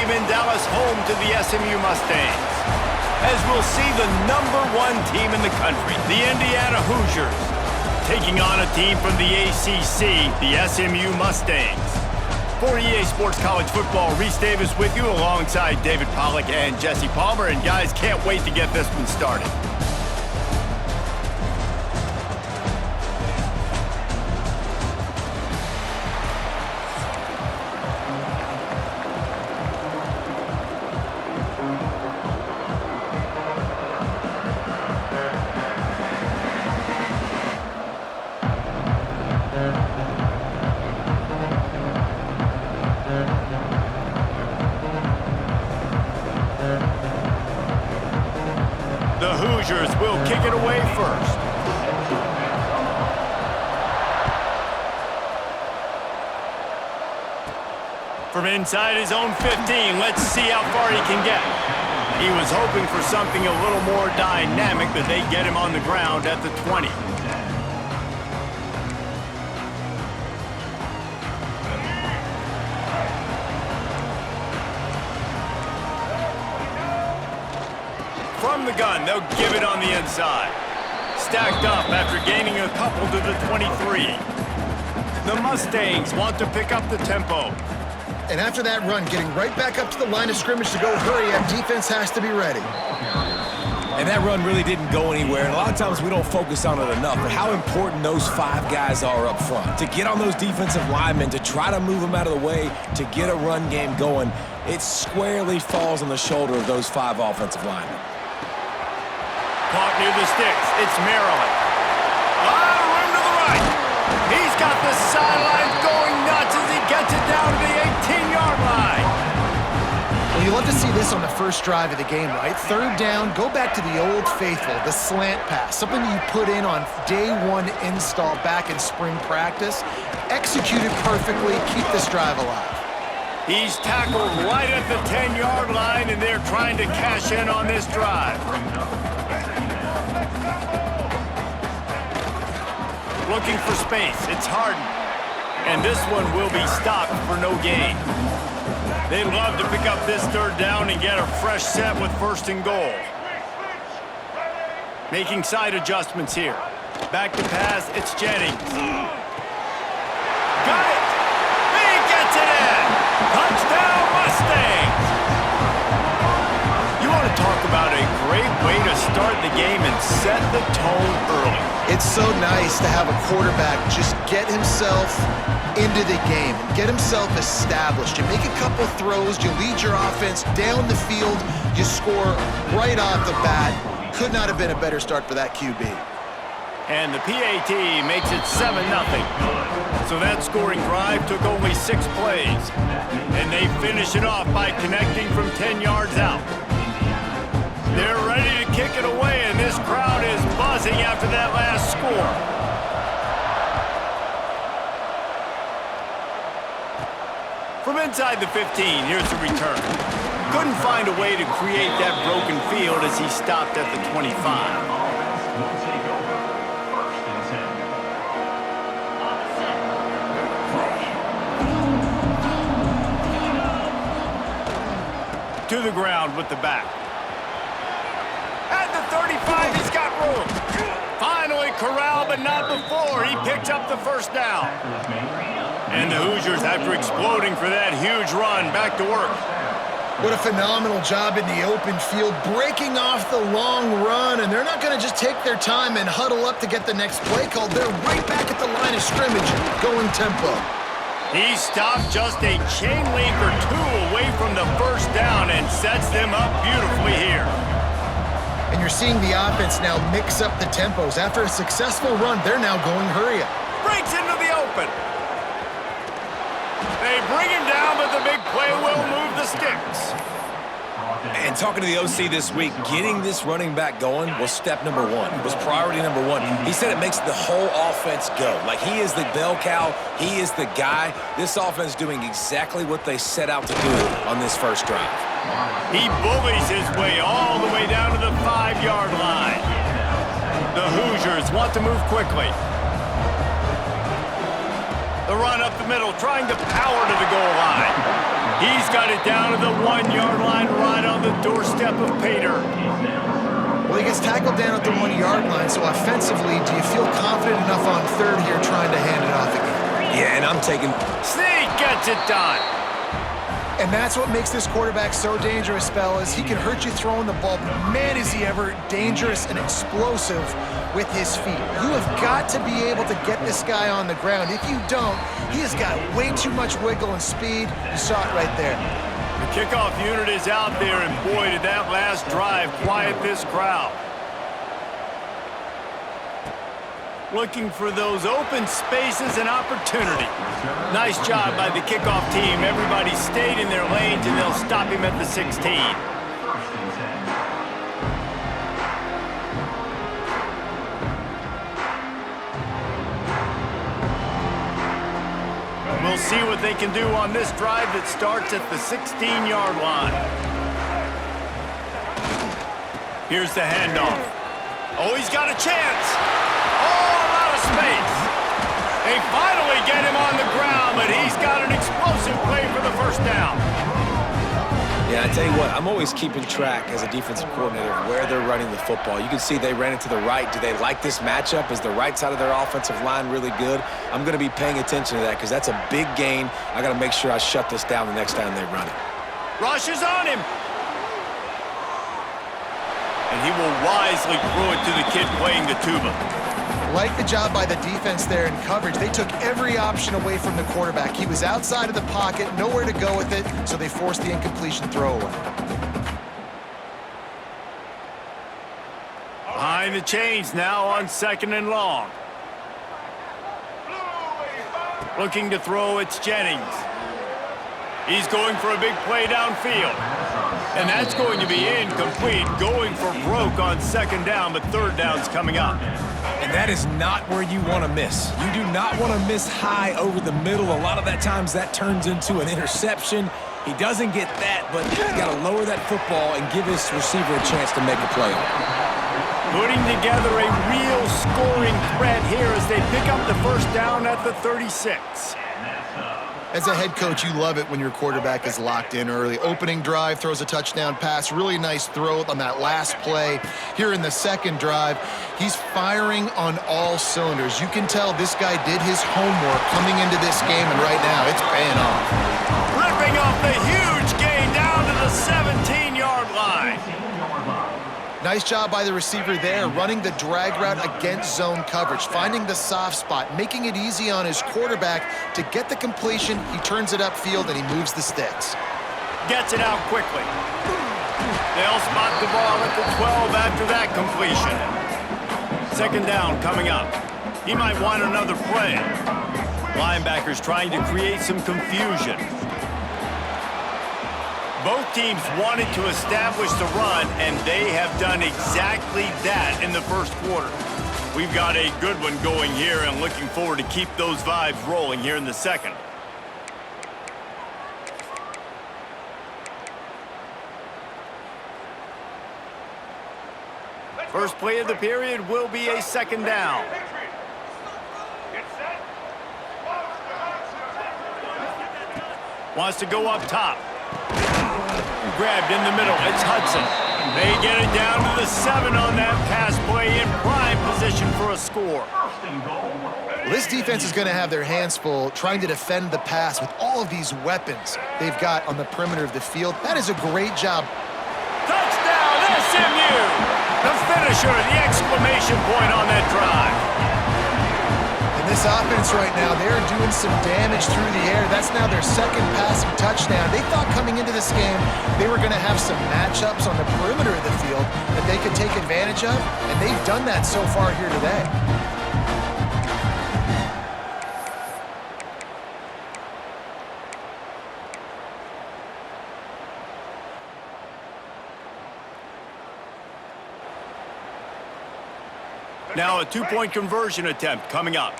game in Dallas, home to the SMU Mustangs. As we'll see the #1 team in the country, the Indiana Hoosiers, taking on a team from the ACC, the SMU Mustangs. For EA Sports College Football, Reese Davis with you alongside David Pollack and Jesse Palmer. And guys, can't wait to get this one started. The Hoosiers will kick it away first. From inside his own 15, let's see how far he can get. He was hoping for something a little more dynamic, but they get him on the ground at the 20. From the gun, they'll give it on the inside. Stacked up after gaining a couple to the 23. The Mustangs want to pick up the tempo. And after that run, getting right back up to the line of scrimmage to go hurry up, defense has to be ready. And that run really didn't go anywhere, and a lot of times we don't focus on it enough, but how important those 5 guys are up front. To get on those defensive linemen, to try to move them out of the way, to get a run game going, it squarely falls on the shoulder of those 5 offensive linemen. Caught near the sticks. It's Maryland. Room to the right. He's got the sideline going nuts as he gets it down to the 18-yard line. Well, you love to see this on the first drive of the game, right? 3rd down, go back to the old faithful, the slant pass, something you put in on day 1 install back in spring practice. Executed perfectly, keep this drive alive. He's tackled right at the 10-yard line, and they're trying to cash in on this drive. Looking for space. It's Harden. And this one will be stopped for no gain. They'd love to pick up this 3rd down and get a fresh set with 1st and goal. Making side adjustments here. Back to pass. It's Jennings. Got it! He gets it in! Touchdown, Mustangs! You want to talk about a great way to start the game and set the tone early. It's so nice to have a quarterback just get himself into the game and get himself established. You make a couple throws, you lead your offense down the field, you score right off the bat. Could not have been a better start for that QB. And the PAT makes it 7-0. So that scoring drive took only 6 plays. And they finish it off by connecting from 10 yards out. They're ready to kick it away, and this crowd is buzzing after that last score. From inside the 15, here's the return. Couldn't find a way to create that broken field as he stopped at the 25. To the ground with the back. At the 35, he's got room. Finally corralled, but not before. He picks up the 1st down. And the Hoosiers, after exploding for that huge run, back to work. What a phenomenal job in the open field, breaking off the long run, and they're not going to just take their time and huddle up to get the next play called. They're right back at the line of scrimmage, going tempo. He stopped just a chain link or 2 away from the 1st down and sets them up beautifully here. And you're seeing the offense now mix up the tempos. After a successful run, they're now going hurry up. Breaks into the open. They bring him down, but the big play will move the sticks. And talking to the OC this week, getting this running back going was step number 1, was priority number 1. He said it makes the whole offense go. Like, he is the bell cow, he is the guy. This offense doing exactly what they set out to do on this first drive. He bullies his way all the way down to the 5-yard line. The Hoosiers want to move quickly. The run up the middle, trying to power to the goal line. He's got it down to the 1-yard line right on the doorstep of pay dirt. Well, he gets tackled down at the 1-yard line, so offensively, do you feel confident enough on third here trying to hand it off again? Yeah, and I'm taking... Sneak gets it done. And that's what makes this quarterback so dangerous, fellas. He can hurt you throwing the ball, but man, is he ever dangerous and explosive with his feet. You have got to be able to get this guy on the ground. If you don't, he has got way too much wiggle and speed. You saw it right there. The kickoff unit is out there, and boy, did that last drive quiet this crowd. Looking for those open spaces and opportunity. Nice job by the kickoff team. Everybody stayed in their lanes, and they'll stop him at the 16. We'll see what they can do on this drive that starts at the 16-yard line. Here's the handoff. Oh, he's got a chance. Space. They finally get him on the ground, but he's got an explosive play for the first down. Yeah, I tell you what, I'm always keeping track as a defensive coordinator of where they're running the football. You can see they ran it to the right. Do they like this matchup? Is the right side of their offensive line really good? I'm going to be paying attention to that because that's a big gain. I got to make sure I shut this down the next time they run it. Rush is on him. And he will wisely throw it to the kid playing the tuba. Like the job by the defense there in coverage. They took every option away from the quarterback. He was outside of the pocket, nowhere to go with it, so they forced the incompletion throwaway. Behind the chains now on 2nd and long. Looking to throw, it's Jennings. He's going for a big play downfield. And that's going to be incomplete, going for broke on 2nd down, but 3rd down's coming up. And that is not where you want to miss. You do not want to miss high over the middle. A lot of that times that turns into an interception. He doesn't get that, but he's got to lower that football and give his receiver a chance to make a play on it. Putting together a real scoring threat here as they pick up the 1st down at the 36. As a head coach, you love it when your quarterback is locked in early. Opening drive, throws a touchdown pass. Really nice throw on that last play. Here in the 2nd drive, he's firing on all cylinders. You can tell this guy did his homework coming into this game, and right now it's paying off. Ripping off the huge gain down to the 17-yard line. Nice job by the receiver there, running the drag route against zone coverage, finding the soft spot, making it easy on his quarterback to get the completion. He turns it upfield, and he moves the sticks. Gets it out quickly. They'll spot the ball at the 12 after that completion. 2nd down coming up. He might want another play. Linebackers trying to create some confusion. Both teams wanted to establish the run, and they have done exactly that in the 1st quarter. We've got a good one going here, and looking forward to keep those vibes rolling here in the 2nd. First play of the period will be a 2nd down. Wants to go up top. Grabbed in the middle. It's Hudson. They get it down to the 7 on that pass play, in prime position for a score. Well, this defense is going to have their hands full trying to defend the pass with all of these weapons they've got on the perimeter of the field. That is a great job. Touchdown, SMU! The finisher, the exclamation point on that drive. This offense right now, they're doing some damage through the air. That's now their 2nd passing touchdown. They thought coming into this game they were going to have some matchups on the perimeter of the field that they could take advantage of, and they've done that so far here today. Now a 2-point conversion attempt coming up.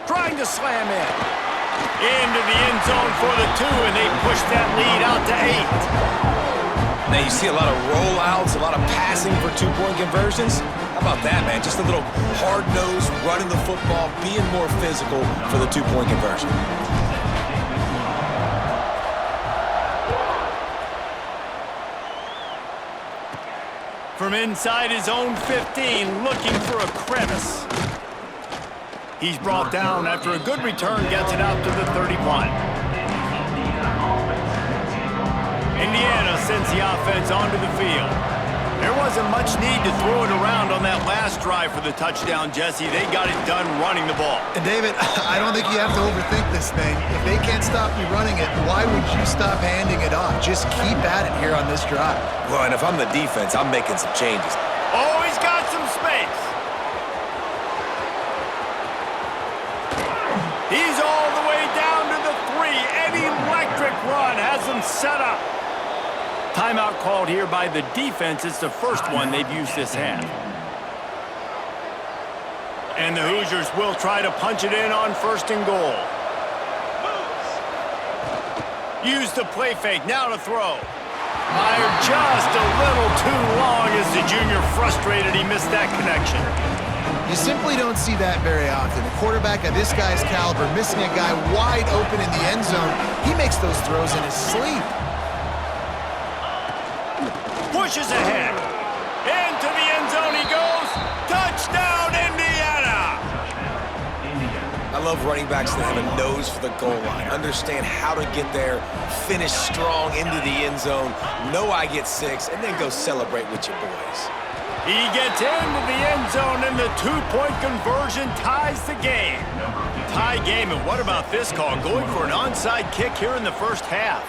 Trying to slam in. Into the end zone for the 2, and they push that lead out to 8. Now you see a lot of rollouts, a lot of passing for two-point conversions. How about that, man? Just a little hard-nosed, running the football, being more physical for the two-point conversion. From inside his own 15, looking for a crevice. He's brought down after a good return gets it out to the 31. Indiana sends the offense onto the field. There wasn't much need to throw it around on that last drive for the touchdown, Jesse. They got it done running the ball. And David, I don't think you have to overthink this thing. If they can't stop you running it, why would you stop handing it off? Just keep at it here on this drive. Well, and if I'm the defense, I'm making some changes. Oh, he's got some space. He's all the way down to the 3. An electric run has him set up. Timeout called here by the defense. It's the first one they've used this half. And the Hoosiers will try to punch it in on 1st and goal. Use the play fake, now to throw. Fired just a little too long as the junior frustrated he missed that connection. You simply don't see that very often. A quarterback of this guy's caliber missing a guy wide open in the end zone. He makes those throws in his sleep. Pushes ahead. Into the end zone he goes. Touchdown, Indiana! I love running backs that have a nose for the goal line. Understand how to get there, finish strong into the end zone, know I get 6, and then go celebrate with your boys. He gets into the end zone, and the two-point conversion ties the game. Tie game, and what about this call? Going for an onside kick here in the first half.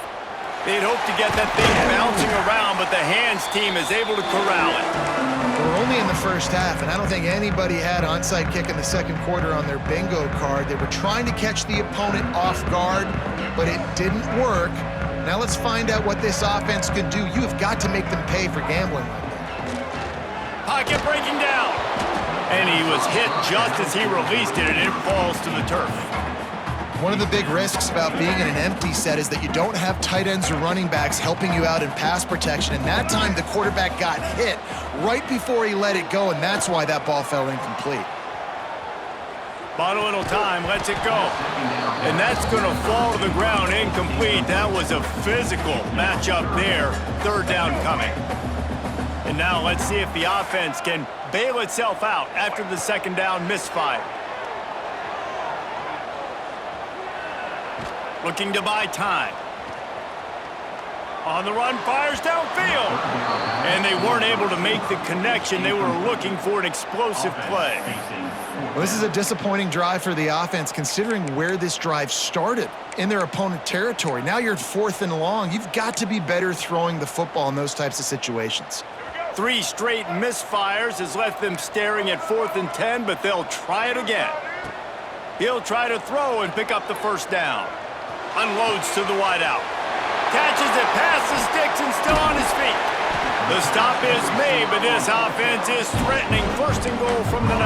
They'd hope to get that thing bouncing around, but the hands team is able to corral it. We're only in the first half, and I don't think anybody had onside kick in the second quarter on their bingo card. They were trying to catch the opponent off guard, but it didn't work. Now let's find out what this offense can do. You have got to make them pay for gambling like that. Pocket breaking down. And he was hit just as he released it, and it falls to the turf. One of the big risks about being in an empty set is that you don't have tight ends or running backs helping you out in pass protection. And that time the quarterback got hit right before he let it go, and that's why that ball fell incomplete. Bought a little time, lets it go. And that's going to fall to the ground incomplete. That was a physical matchup there. 3rd down coming. And now let's see if the offense can bail itself out after the 2nd down misfire. Looking to buy time. On the run, fires downfield. And they weren't able to make the connection. They were looking for an explosive play. Well, this is a disappointing drive for the offense, considering where this drive started, in their opponent territory. Now you're at 4th and long. You've got to be better throwing the football in those types of situations. 3 straight misfires has left them staring at 4th and 10, but they'll try it again. He'll try to throw and pick up the 1st down. Unloads to the wideout. Catches it past the sticks and still on his feet. The stop is made, but this offense is threatening 1st and goal from the 9.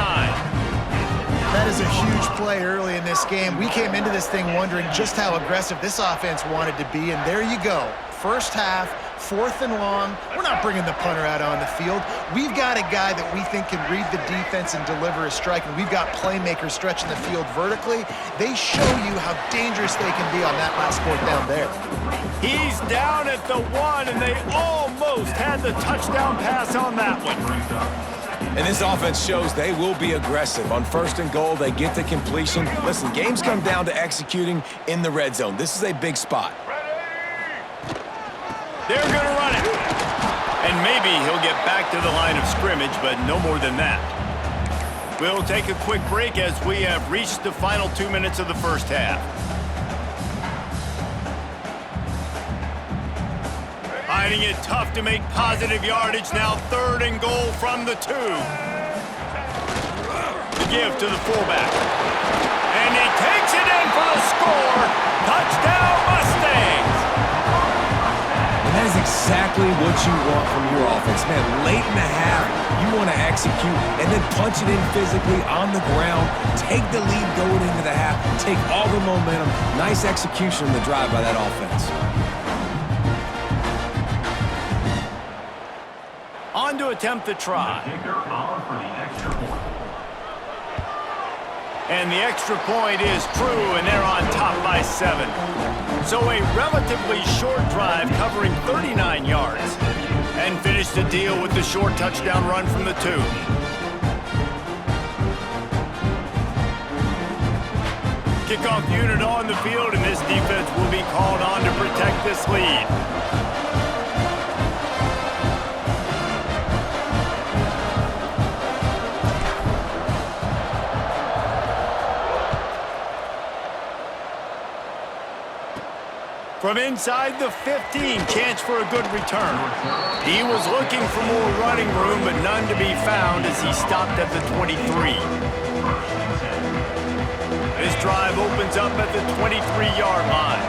That is a huge play early in this game. We came into this thing wondering just how aggressive this offense wanted to be, and there you go. First half, 4th and long. We're not bringing the punter out on the field. We've got a guy that we think can read the defense and deliver a strike, and we've got playmakers stretching the field vertically. They show you how dangerous they can be on that last 4th down there. He's down at the 1, and they almost had the touchdown pass on that one. And this offense shows they will be aggressive. On 1st and goal, they get the completion. Listen, games come down to executing in the red zone. This is a big spot. They're going to run it. And maybe he'll get back to the line of scrimmage, but no more than that. We'll take a quick break as we have reached the final 2 minutes of the first half. Finding it tough to make positive yardage. Now 3rd and goal from the 2. The give to the fullback. And he takes it in for the score. Touchdown, Mustangs. That is exactly what you want from your offense, man. Late in the half, you want to execute and then punch it in physically on the ground, take the lead going into the half, take all the momentum. Nice execution in the drive by that offense. On to attempt the try. And the extra point is true, and they're on top by 7. So a relatively short drive covering 39 yards. And finish the deal with the short touchdown run from the 2. Kickoff unit on the field, and this defense will be called on to protect this lead. From inside the 15, chance for a good return. He was looking for more running room, but none to be found as he stopped at the 23. This drive opens up at the 23-yard line.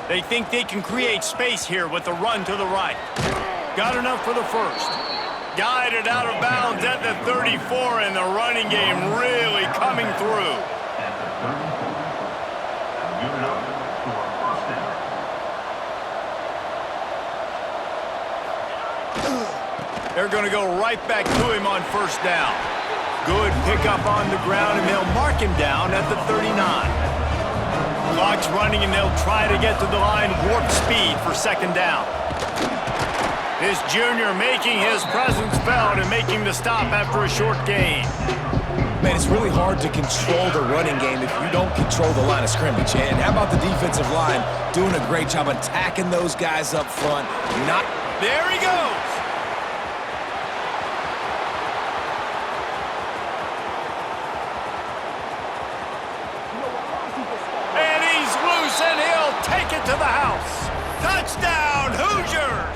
They think they can create space here with the run to the right. Got enough for the first. Guided out of bounds at the 34, and the running game really coming through. They're going to go right back to him on first down. Good pickup on the ground, and they'll mark him down at the 39. Clock's running, and they'll try to get to the line warp speed for second down. This junior making his presence felt and making the stop after a short gain. Man, it's really hard to control the running game if you don't control the line of scrimmage. And how about the defensive line doing a great job attacking those guys up front? There he goes. And he's loose, and he'll take it to the house. Touchdown, Hoosiers!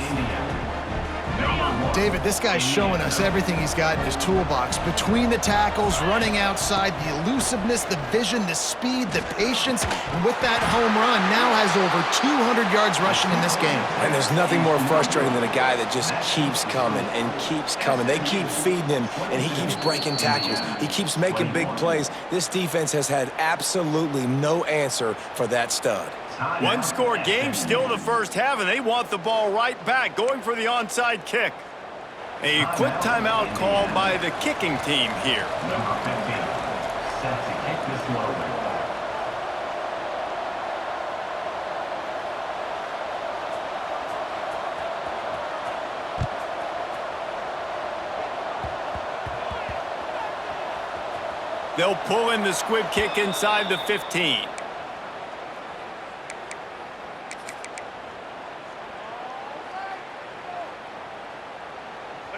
David, this guy's showing us everything he's got in his toolbox. Between the tackles, running outside, the elusiveness, the vision, the speed, the patience, and with that home run, now has over 200 yards rushing in this game. And there's nothing more frustrating than a guy that just keeps coming and keeps coming. They keep feeding him, and he keeps breaking tackles. He keeps making big plays. This defense has had absolutely no answer for that stud. One-score game, still the first half, and they want the ball right back, going for the onside kick. A quick timeout called by the kicking team here. Number 15, set to kick this one away. They'll pull in the squib kick inside the 15.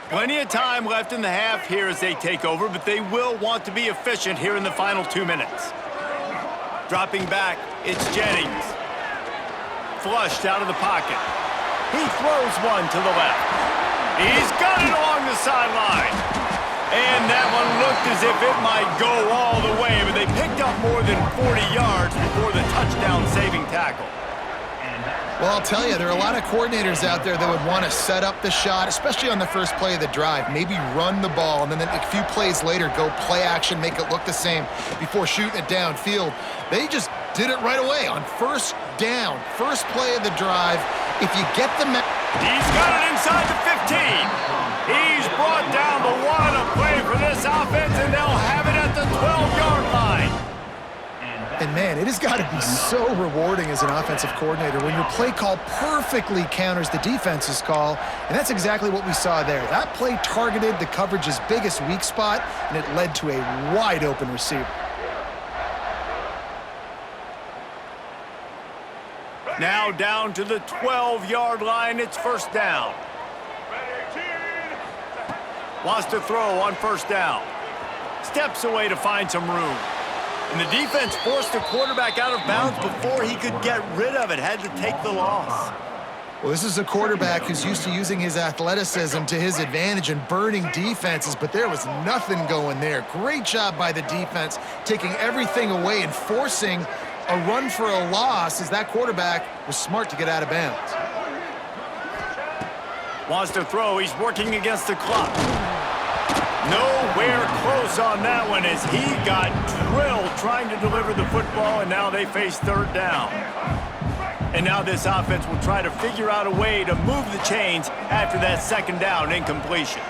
Plenty of time left in the half here as they take over, but they will want to be efficient here in the final 2 minutes. Dropping back, it's Jennings. Flushed out of the pocket. He throws one to the left. He's got it along the sideline. And that one looked as if it might go all the way, but they picked up more than 40 yards before the touchdown-saving tackle. Well, I'll tell you, there are a lot of coordinators out there that would want to set up the shot, especially on the first play of the drive, maybe run the ball, and then a few plays later go play action, make it look the same before shooting it downfield. They just did it right away on first down, first play of the drive. If you get the... He's got it inside the 15. He's brought down, but what a play for this offense, and they'll have it at the 12-yard line. And man, it has got to be so rewarding as an offensive coordinator when your play call perfectly counters the defense's call, and that's exactly what we saw there. That play targeted the coverage's biggest weak spot, and it led to a wide-open receiver. Now down to the 12-yard line, it's first down. Wants to throw on first down. Steps away to find some room. And the defense forced the quarterback out of bounds before he could get rid of it. Had to take the loss. Well, this is a quarterback who's used to using his athleticism to his advantage and burning defenses, but there was nothing going there. Great job by the defense, taking everything away and forcing a run for a loss as that quarterback was smart to get out of bounds. Wants to throw. He's working against the clock. Nowhere close on that one as he got drilled trying to deliver the football, and now they face third down. And now this offense will try to figure out a way to move the chains after that second down incompletion.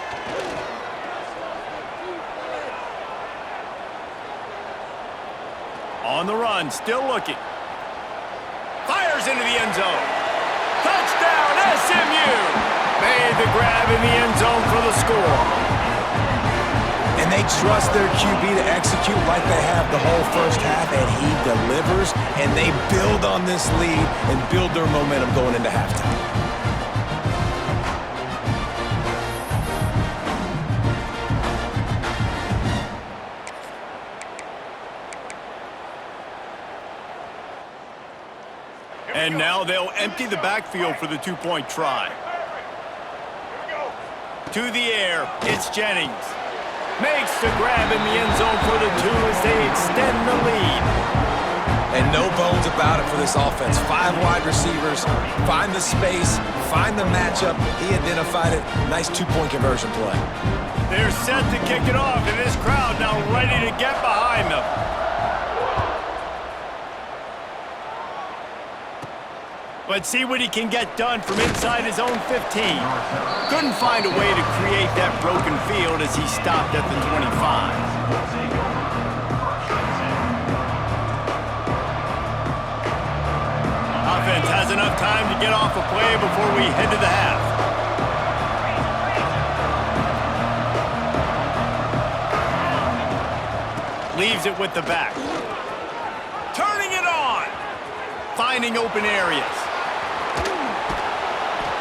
On the run, still looking. Fires into the end zone. Touchdown, SMU! Made the grab in the end zone for the score. And they trust their QB to execute like they have the whole first half, and he delivers, and they build on this lead and build their momentum going into halftime. And now they'll empty the backfield for the two-point try. To the air, it's Jennings. Makes the grab in the end zone for the two as they extend the lead. And no bones about it for this offense. 5 wide receivers, find the space, find the matchup. He identified it. Nice two-point conversion play. They're set to kick it off, and this crowd now ready to get behind them. Let's see what he can get done from inside his own 15. Couldn't find a way to create that broken field as he stopped at the 25. Offense has enough time to get off a play before we head to the half. Leaves it with the back. Turning it on. Finding open areas.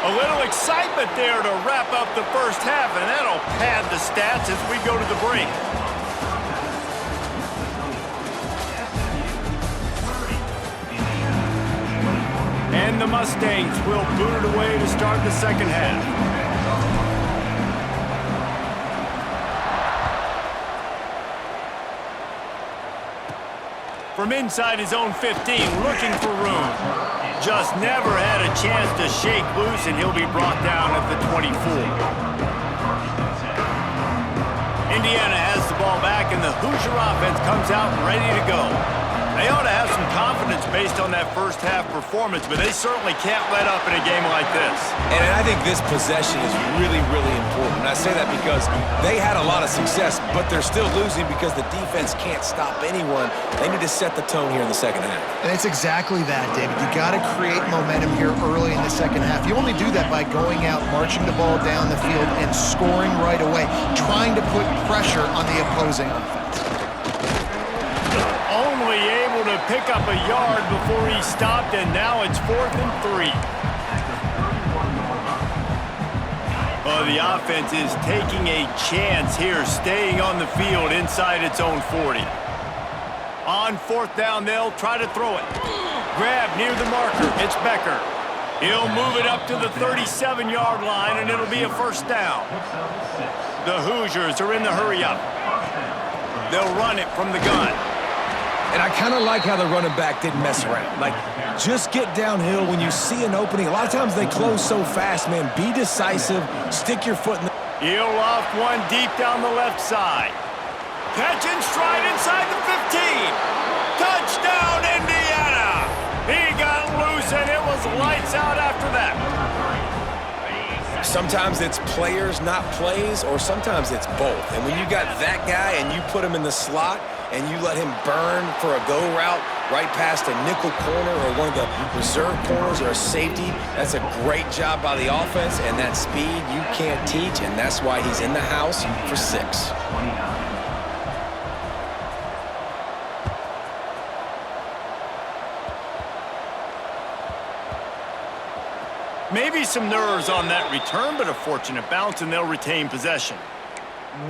A little excitement there to wrap up the first half, and that'll pad the stats as we go to the break. And the Mustangs will boot it away to start the second half. From inside his own 15, looking for room. Just never had a chance to shake loose, and he'll be brought down at the 24. Indiana has the ball back, and the Hoosier offense comes out ready to go. They ought to have some confidence based on that first half performance, but they certainly can't let up in a game like this. And I think this possession is really, really important. And I say that because they had a lot of success, but they're still losing because the defense can't stop anyone. They need to set the tone here in the second half. And it's exactly that, David. You got to create momentum here early in the second half. You only do that by going out, marching the ball down the field, and scoring right away, trying to put pressure on the opposing offense. Only able to pick up a yard before he stopped, and now it's 4th and 3. Well, the offense is taking a chance here, staying on the field inside its own 40. On 4th down, they'll try to throw it. Grab near the marker. It's Becker. He'll move it up to the 37-yard line, and it'll be a first down. The Hoosiers are in the hurry-up. They'll run it from the gun. And I kind of like how the running back didn't mess around. Like, just get downhill when you see an opening. A lot of times they close so fast, man. Be decisive. Stick your foot in the... He'll loft one deep down the left side. Catch and stride inside the 15. Touchdown, Indiana! He got loose, and it was lights out after that. Sometimes it's players, not plays, or sometimes it's both. And when you got that guy and you put him in the slot and you let him burn for a go route right past a nickel corner or one of the reserve corners or a safety, that's a great job by the offense, and that speed you can't teach, and that's why he's in the house for 6. Maybe some nerves on that return, but a fortunate bounce, and they'll retain possession.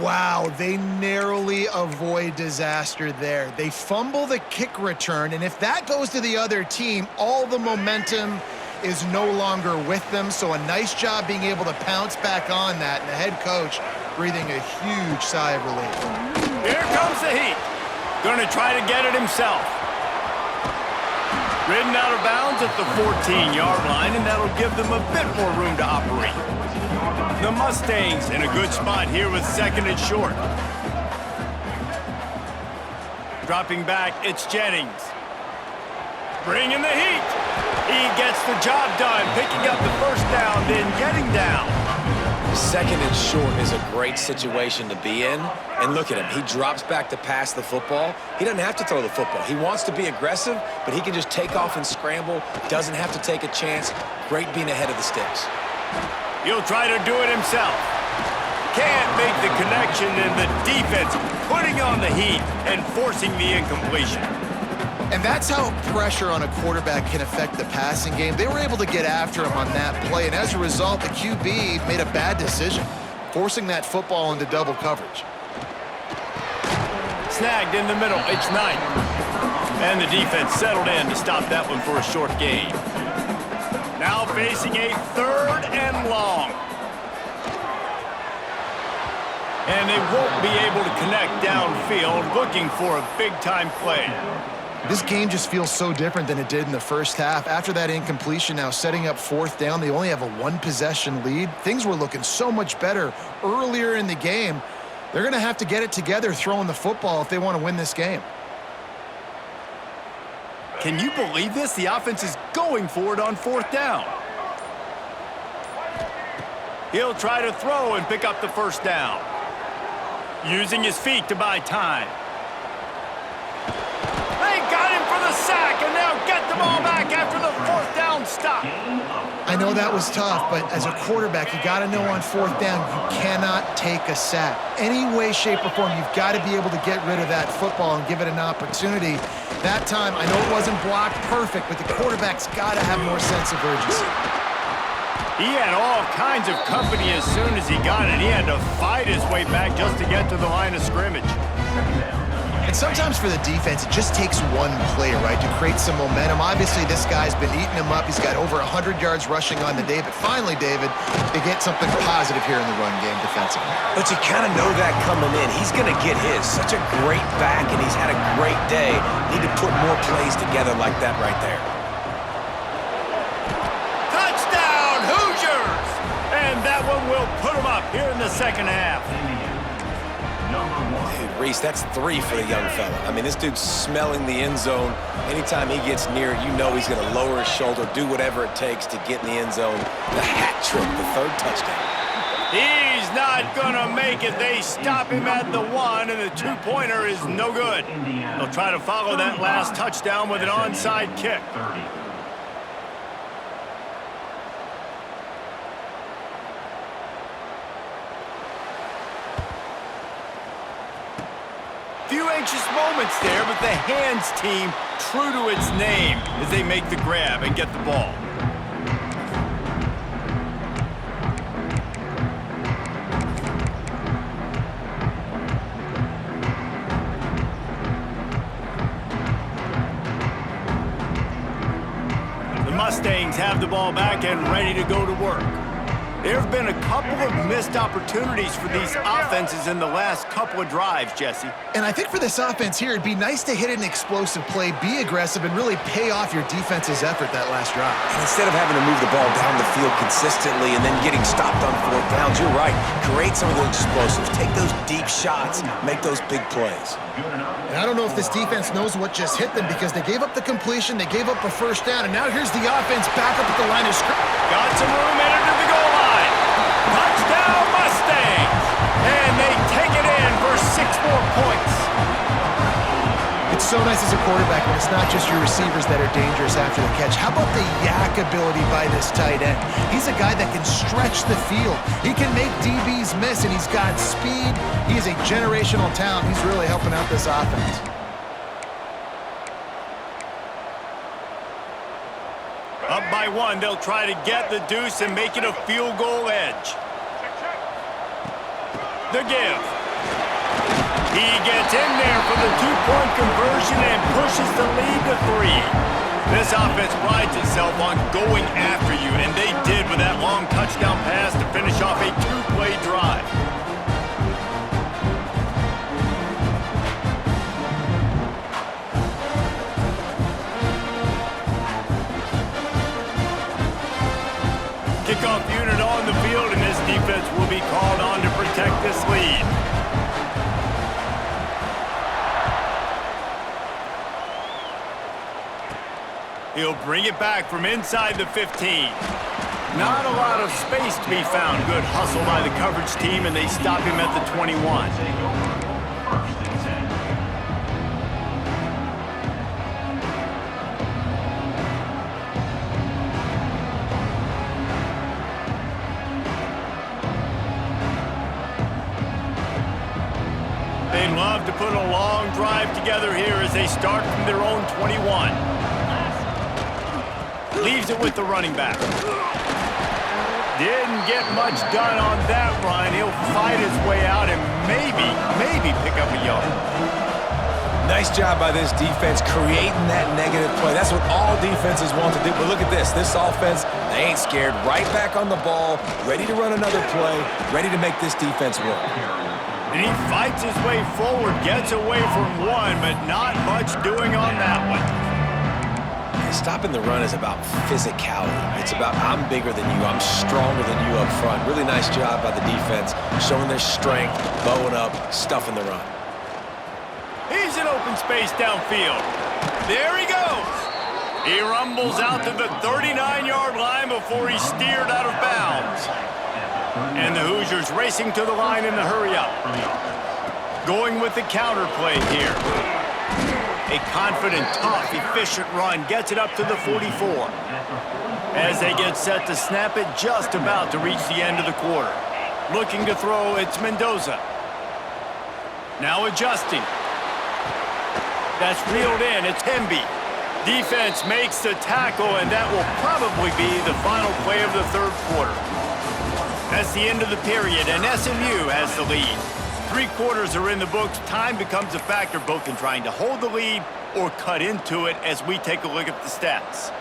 Wow, they narrowly avoid disaster there. They fumble the kick return, and if that goes to the other team, all the momentum is no longer with them. So a nice job being able to pounce back on that, and the head coach breathing a huge sigh of relief. Here comes the heat. Going to try to get it himself. Ridden out of bounds at the 14-yard line, and that'll give them a bit more room to operate. The Mustangs in a good spot here with 2nd and short. Dropping back, it's Jennings. Bringing the heat. He gets the job done, picking up the first down, then getting down. Second and short is a great situation to be in. And look at him. He drops back to pass the football. He doesn't have to throw the football. He wants to be aggressive, but he can just take off and scramble. Doesn't have to take a chance. Great being ahead of the sticks. He'll try to do it himself. Can't make the connection, and the defense putting on the heat and forcing the incompletion. And that's how pressure on a quarterback can affect the passing game. They were able to get after him on that play, and as a result, the QB made a bad decision, forcing that football into double coverage. Snagged in the middle, it's 9. And the defense settled in to stop that one for a short gain. Now facing a 3rd and long. And they won't be able to connect downfield, looking for a big-time play. This game just feels so different than it did in the first half. After that incompletion, now setting up 4th down, they only have a 1-possession lead. Things were looking so much better earlier in the game. They're going to have to get it together throwing the football if they want to win this game. Can you believe this? The offense is going for it on 4th down. He'll try to throw and pick up the first down. Using his feet to buy time. They got him for the sack, and they'll get the ball back after the 4th down stop. I know that was tough, but as a quarterback, you got to know on 4th down, you cannot take a sack. Any way, shape, or form, you've got to be able to get rid of that football and give it an opportunity. That time, I know it wasn't blocked perfect, but the quarterback's got to have more sense of urgency. He had all kinds of company as soon as he got it. He had to fight his way back just to get to the line of scrimmage. And sometimes for the defense, it just takes one play, right, to create some momentum. Obviously, this guy's been eating him up. He's got over 100 yards rushing on the day. But finally, David, they get something positive here in the run game defensively. But you kind of know that coming in. He's going to get his. Such a great back, and he's had a great day. Need to put more plays together like that right there. Touchdown, Hoosiers! And that one will put them up here in the second half. Dude, Reese, that's 3 for the young fella. I mean, this dude's smelling the end zone. Anytime he gets near it, you know he's going to lower his shoulder, do whatever it takes to get in the end zone. The hat trick, the 3rd touchdown. He's not going to make it. They stop him at the 1, and the 2-pointer is no good. They'll try to follow that last touchdown with an onside kick. Few anxious moments there, but the hands team true to its name as they make the grab and get the ball. The Mustangs have the ball back and ready to go to work. There have been a couple of missed opportunities for these offenses in the last couple of drives, Jesse. And I think for this offense here, it'd be nice to hit an explosive play, be aggressive, and really pay off your defense's effort that last drive. And instead of having to move the ball down the field consistently and then getting stopped on 4th downs, you're right. Create some of those explosives. Take those deep shots. Make those big plays. And I don't know if this defense knows what just hit them because they gave up the completion, they gave up a first down, and now here's the offense back up at the line of scrimmage. Got some room headed to the goal line. Touchdown Mustangs! And they take it in for 6 more points. It's so nice as a quarterback when it's not just your receivers that are dangerous after the catch. How about the yak ability by this tight end? He's a guy that can stretch the field. He can make DBs miss, and he's got speed. He is a generational talent. He's really helping out this offense. Up by 1, they'll try to get the deuce and make it a field goal edge. The give. He gets in there for the 2-point conversion and pushes the lead to 3. This offense prides itself on going after you, and they did with that long touchdown pass to finish off a 2-play drive. Kickoff unit on the field, and this defense will be called on to protect this lead. He'll bring it back from inside the 15. Not a lot of space to be found. Good hustle by the coverage team, and they stop him at the 21. They love to put a long drive together here as they start from their own 21. Leaves it with the running back. Didn't get much done on that run. He'll fight his way out and maybe pick up a yard. Nice job by this defense creating that negative play. That's what all defenses want to do. But look at this. This offense, they ain't scared. Right back on the ball, ready to run another play, ready to make this defense work. And he fights his way forward, gets away from one, but not much doing on that one. Stopping the run is about physicality. It's about I'm bigger than you, I'm stronger than you up front. Really nice job by the defense, showing their strength, bowing up, stuffing the run. He's in open space downfield. There he goes. He rumbles out to the 39-yard line before he's steered out of bounds. And the Hoosiers racing to the line in the hurry-up. Going with the counter play here. A confident, tough, efficient run gets it up to the 44. As they get set to snap it, just about to reach the end of the quarter. Looking to throw, it's Mendoza. Now adjusting. That's reeled in, it's Hemby. Defense makes the tackle, and that will probably be the final play of the third quarter. That's the end of the period, and SMU has the lead. 3 quarters are in the books. Time becomes a factor both in trying to hold the lead or cut into it as we take a look at the stats.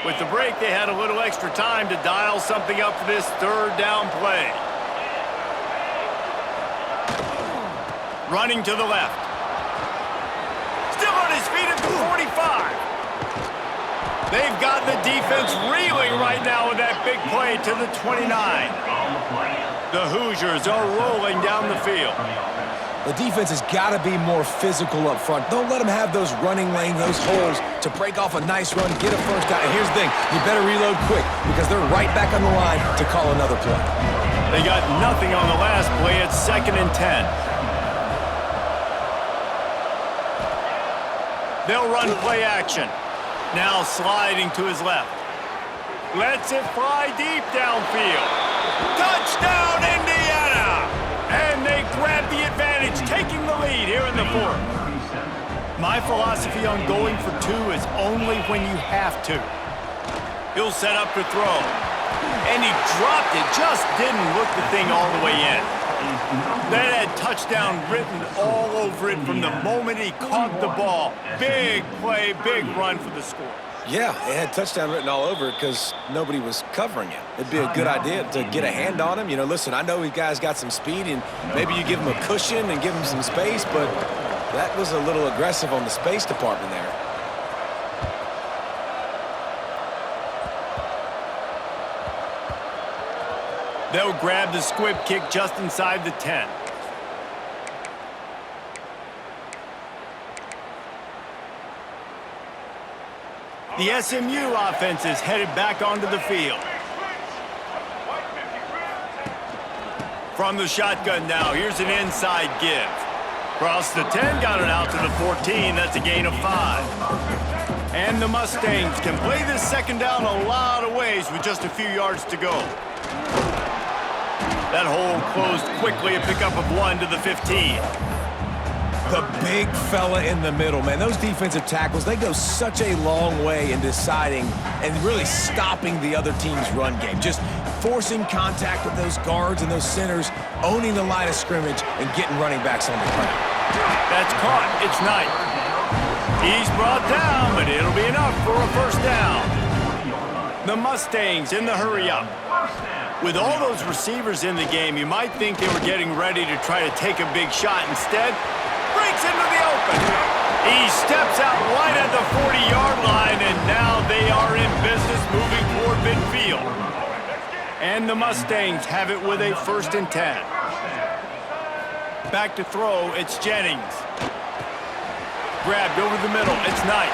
With the break, they had a little extra time to dial something up for this third down play. Running to the left. Still on his feet at the 45. They've got the defense reeling right now with that big play to the 29. The Hoosiers are rolling down the field. The defense has got to be more physical up front. Don't let them have those running lanes, those holes to break off a nice run, get a first down. And here's the thing, you better reload quick because they're right back on the line to call another play. They got nothing on the last play. It's 2nd and 10. They'll run play action. Now sliding to his left. Lets it fly deep downfield. Touchdown, Indiana! And they grab the advantage, taking the lead here in the 4th. My philosophy on going for 2 is only when you have to. He'll set up to throw. And he dropped it, just didn't look the thing all the way in. That had touchdown written all over it from the moment he caught the ball. Big play, big run for the score. Yeah, it had touchdown written all over it because nobody was covering it. It'd be a good idea to get a hand on him. You know, listen, I know these guys got some speed, and maybe you give him a cushion and give him some space, but that was a little aggressive on the space department there. They'll grab the squib kick just inside the 10. The SMU offense is headed back onto the field. From the shotgun now, here's an inside give. Across the 10, got it out to the 14. That's a gain of 5. And the Mustangs can play this second down a lot of ways with just a few yards to go. That hole closed quickly, a pickup of 1 to the 15. The big fella in the middle, man. Those defensive tackles, they go such a long way in deciding and really stopping the other team's run game. Just forcing contact with those guards and those centers, owning the line of scrimmage, and getting running backs on the ground. That's caught. It's Knight. He's brought down, but it'll be enough for a first down. The Mustangs in the hurry-up. With all those receivers in the game, you might think they were getting ready to try to take a big shot. Instead, breaks into the open. He steps out right at the 40-yard line, and now they are in business moving toward midfield. And the Mustangs have it with a 1st and 10. Back to throw, it's Jennings. Grabbed over the middle, it's Knight.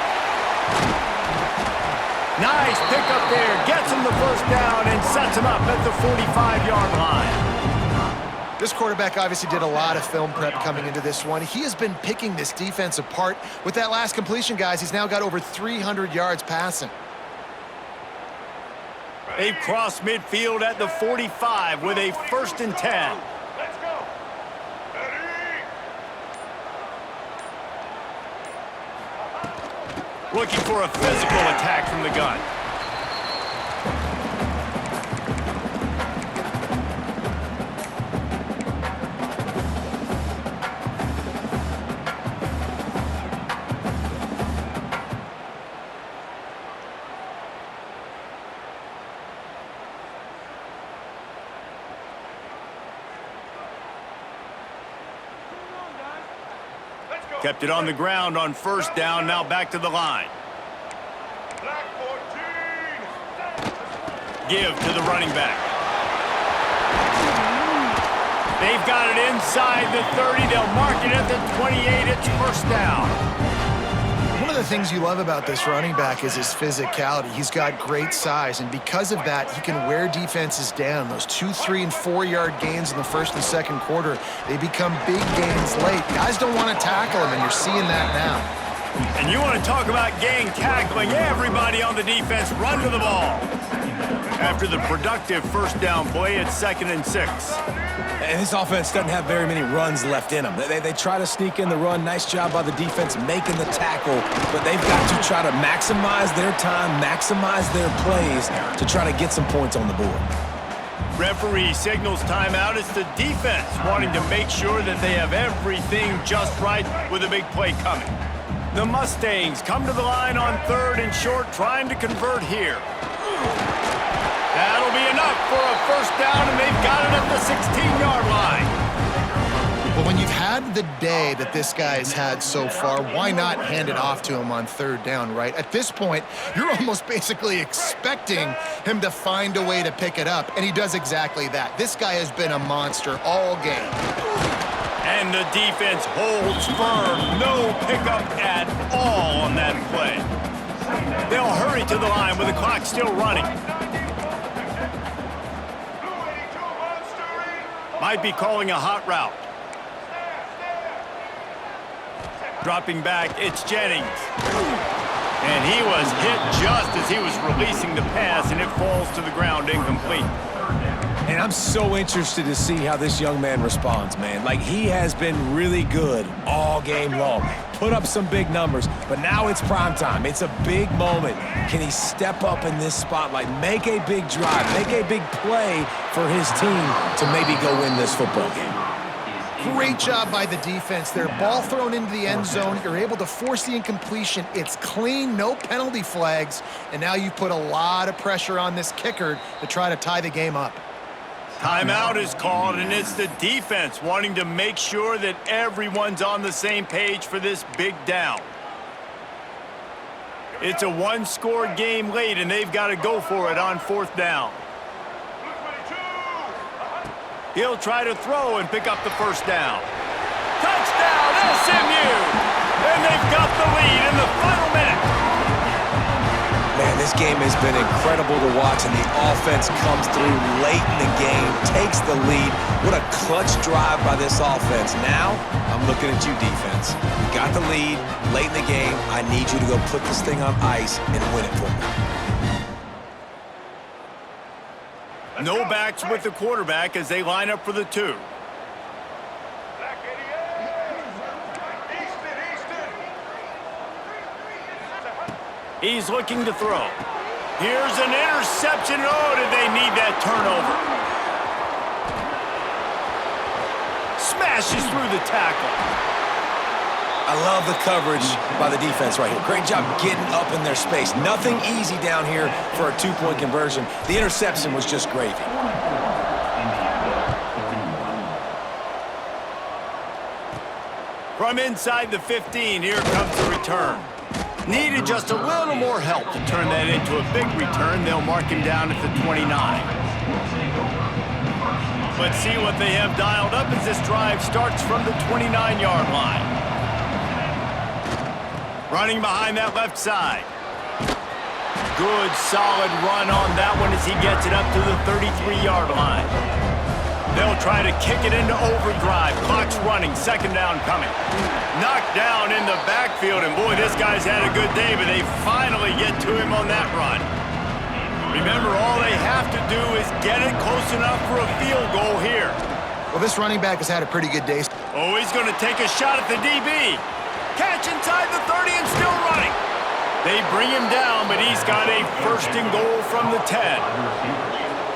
Nice pickup there, gets him the first down and sets him up at the 45-yard line. This quarterback obviously did a lot of film prep coming into this one. He has been picking this defense apart. With that last completion, guys, he's now got over 300 yards passing. They've crossed midfield at the 45 with a 1st and 10. Let's go. Looking for a physical attack from the gun. Kept it on the ground on 1st down, now back to the line. Black 14. Give to the running back. They've got it inside the 30. They'll mark it at the 28. It's 1st down. One of the things you love about this running back is his physicality. He's got great size, and because of that, he can wear defenses down. Those 2-, 3-, and 4-yard gains in the 1st and 2nd quarter, they become big gains late. Guys don't want to tackle him, and you're seeing that now. And you want to talk about gang tackling. Everybody on the defense run to the ball. After the productive 1st down play, it's 2nd and 6. And this offense doesn't have very many runs left in them. They try to sneak in the run. Nice job by the defense making the tackle, but they've got to try to maximize their time, maximize their plays to try to get some points on the board. Referee signals timeout. It's the defense wanting to make sure that they have everything just right with a big play coming. The Mustangs come to the line on 3rd and short, trying to convert here. That'll be enough for a 1st down, and they've got it at the 16-yard line. Well, when you've had the day that this guy's had so far, why not hand it off to him on 3rd down, right? At this point, you're almost basically expecting him to find a way to pick it up, and he does exactly that. This guy has been a monster all game. And the defense holds firm. No pickup at all on that play. They'll hurry to the line with the clock still running. Might be calling a hot route. Dropping back, it's Jennings. And he was hit just as he was releasing the pass, and it falls to the ground incomplete. And I'm so interested to see how this young man responds, man. Like, he has been really good all game long. Put up some big numbers, but now it's prime time. It's a big moment. Can he step up in this spotlight, make a big drive, make a big play for his team to maybe go win this football game? Great job by the defense there. Ball thrown into the end zone. You're able to force the incompletion. It's clean, no penalty flags, and now you put a lot of pressure on this kicker to try to tie the game up. Timeout is called, and it's the defense wanting to make sure that everyone's on the same page for this big down. It's a 1-score game late, and they've got to go for it on 4th down. He'll try to throw and pick up the 1st down. Touchdown, SMU! And they've got the lead in the final minute. Man, this game has been incredible to watch, and the offense comes through late in the game, takes the lead. What a clutch drive by this offense. Now, I'm looking at you, defense. You got the lead late in the game. I need you to go put this thing on ice and win it for me. No backs with the quarterback as they line up for the 2. He's looking to throw. Here's an interception. Oh, did they need that turnover? Smashes through the tackle. I love the coverage by the defense right here. Great job getting up in their space. Nothing easy down here for a 2-point conversion. The interception was just gravy. From inside the 15, here comes the return. Needed just a little more help to turn that into a big return. They'll mark him down at the 29. Let's see what they have dialed up as this drive starts from the 29-yard line. Running behind that left side. Good, solid run on that one as he gets it up to the 33-yard line. They'll try to kick it into overdrive. Clock's running, second down coming. Knocked down in the backfield, and boy, this guy's had a good day, but they finally get to him on that run. Remember, all they have to do is get it close enough for a field goal here. Well, this running back has had a pretty good day. Oh, he's going to take a shot at the DB. Catch inside the 30 and still running. They bring him down, but he's got a first and goal from the 10.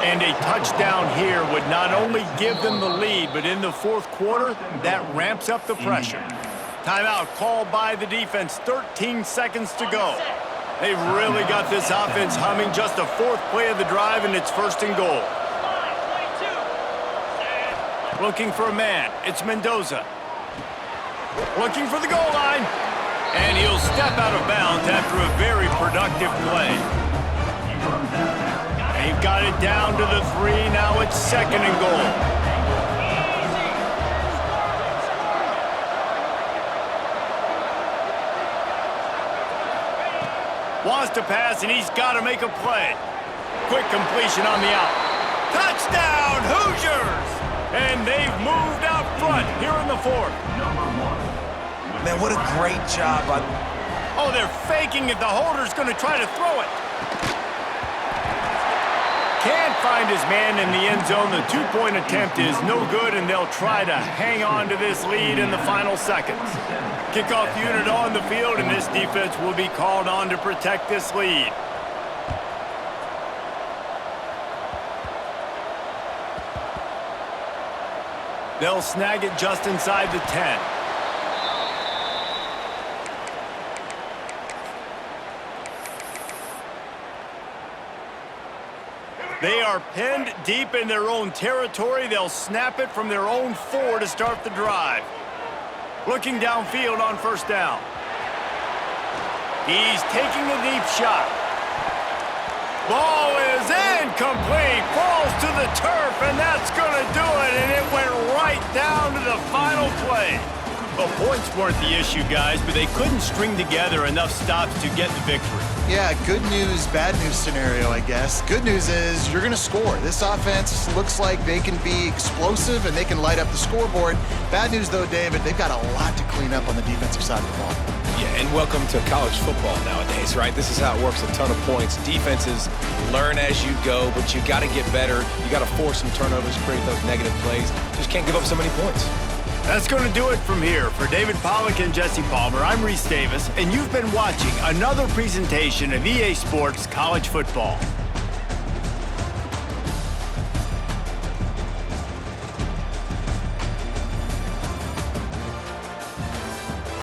And a touchdown here would not only give them the lead, but in the fourth quarter, that ramps up the pressure. Timeout called by the defense, 13 seconds to go. They've really got this offense humming. Just a fourth play of the drive, and it's first and goal. Looking for a man. It's Mendoza. Looking for the goal line. And he'll step out of bounds after a very productive play. They've got it down to the 3. Now it's second and goal. Wants to pass, and he's got to make a play. Quick completion on the out. Touchdown, Hoosiers! And they've moved out front here in the fourth. Man, what a great job. Oh, they're faking it. The holder's going to try to throw it. Can't find his man in the end zone. The two-point attempt is no good, and they'll try to hang on to this lead in the final seconds. Kickoff unit on the field, and this defense will be called on to protect this lead. They'll snag it just inside the 10. They are pinned deep in their own territory. They'll snap it from their own 4 to start the drive. Looking downfield on first down. He's taking the deep shot. Ball is incomplete. Falls to the turf, and that's going to do it. And it went right down to the final play. Well, points weren't the issue, guys, but they couldn't string together enough stops to get the victory. Yeah, good news, bad news scenario, I guess. Good news is you're going to score. This offense looks like they can be explosive and they can light up the scoreboard. Bad news, though, David, they've got a lot to clean up on the defensive side of the ball. Yeah, and welcome to college football nowadays, right? This is how it works, a ton of points. Defenses learn as you go, but you got to get better. You got to force some turnovers, create those negative plays. Just can't give up so many points. That's going to do it from here. For David Pollack and Jesse Palmer, I'm Reese Davis, and you've been watching another presentation of EA Sports College Football.